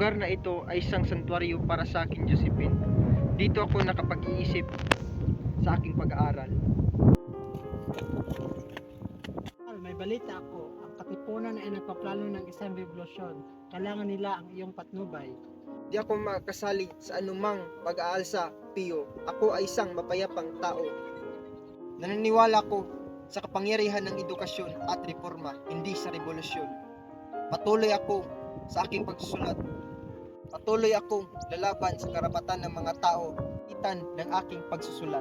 lugar na ito ay isang santuaryo para sa akin, Josephine. Dito ako nakapag-iisip sa aking pag-aaral. May balita ako. Ang katipunan ay nagpaplano ng isang revolusyon. Kailangan nila ang iyong patnubay. Di ako makasali sa anumang pag-aalsa, Pio. Ako ay isang mapayapang tao. Naniniwala ko sa kapangyarihan ng edukasyon at reforma, hindi sa revolusyon. Patuloy ako sa aking pagsusulat. Patuloy akong lalaban sa karapatan ng mga tao, itan ng aking pagsusulat.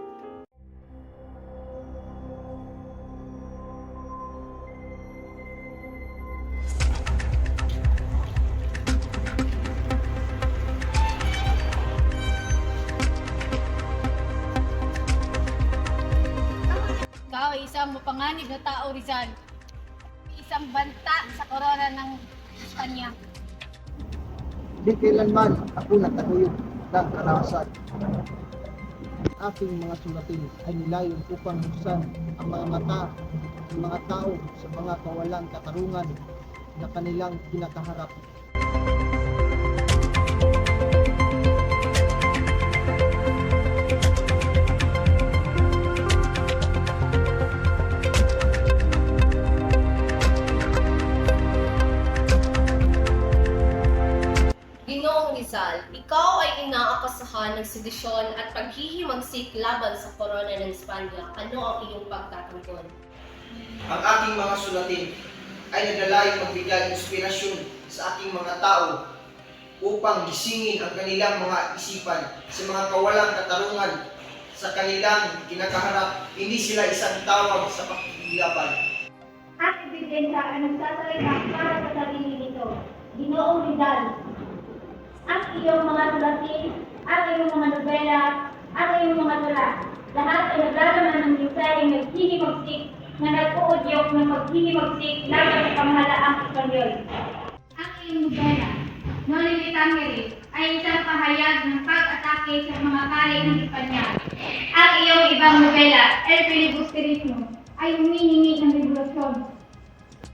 Ikaw ay isang mapanganib na tao, Rizal. Isang banta sa korona ng Espanya. Di kailanman ako nataguyod ng karahasan. Aking mga sulatin ay nilayon upang buksan ang mga mata ng mga tao sa mga kawalang katarungan na kanilang kinakaharap. Ginoong Rizal, ikaw ay inaakasahan ng sedisyon at paghihimagsik laban sa korona ng Espanya. Ano ang iyong pagtatanggol? Ang aking mga sulatin ay naglalayong magbigay inspirasyon sa aking mga tao upang gisingin ang kanilang mga isipan sa mga kawalang katarungan sa kanilang kinakaharap. Hindi sila isang tawag sa pakikilaban. At ebidensya ang nagsasalita para sa sarili nito. Ginoong Rizal, ang iyong mga sulatin, ang iyong mga nobela, ang iyong mga tula, lahat ay naglalaman ng mensaheng naghihimagsik na nag-uudyok ng paghihimagsik laban sa pamahalaang Espanyol. Ang iyong nobela, Noli Me Tangere, ay isang pahayag ng pag-atake sa mga pari ng Espanya. Ang iyong ibang nobela, El Filibusterismo, ay humihingi ng revolusyon.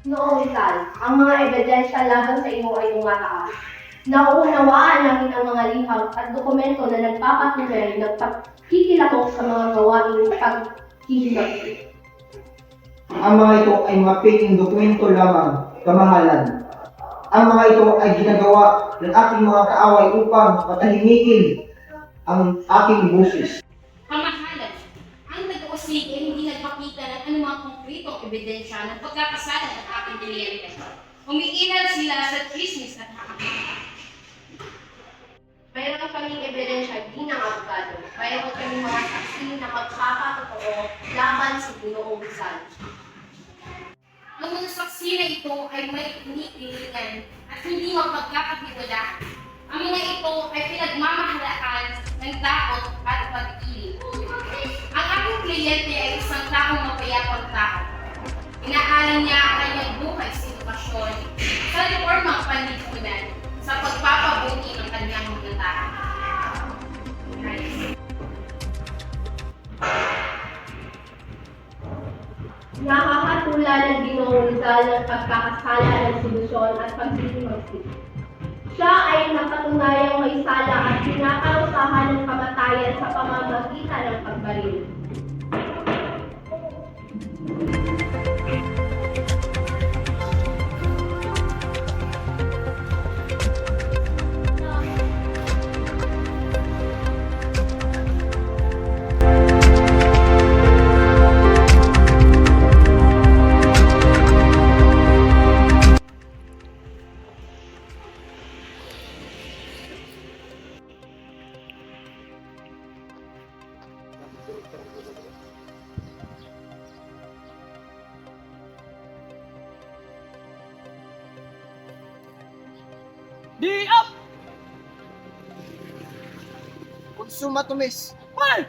Noong Rizal, ang mga ebidensya laban sa iyo ay umataas. Nauunawaan namin ang mga liham at dokumento na nagpapatunay ng pagkikilahok sa mga gawaing paghihimagsik. Ang mga ito ay mga peking dokumento lamang, kamahalan. Ang mga ito ay ginagawa ng aking mga kaaway upang matahimikin ang aking busis. Kamahalan, ang nag-uusig ay hindi nagpakita ng anumang konkretong ebidensya ng pagkakasala ng aking kliyente. Umiiral sila sa chismis at hakakata. Mayroon kaming ebidensya di ng abogado. Mayroon kaming mga saksi na magpapatotoo laban sa Ginoong Rizal. Ang mga saksi na ito ay may iniilingan at hindi mapagkakatiwalaan. Ang mga ito ay pinagmamahalaan ng takot at pag-ibig. Ang aking kliyente ay isang taong mapayapang tao. Inaaral niya ang kanyang buhay sa edukasyon, sa reformang panlipunan, sa pagpapabuti ng kanyang mga tao. Nakakatula ng Ginoong Rizal ng pagkakasala ng solusyon at paghihimagsik. Siya ay napatunayang may sala at kinakarusahan ng kamatayan sa pamamagitan ng pagbaril. Di up! Kung sumatumis! Fire!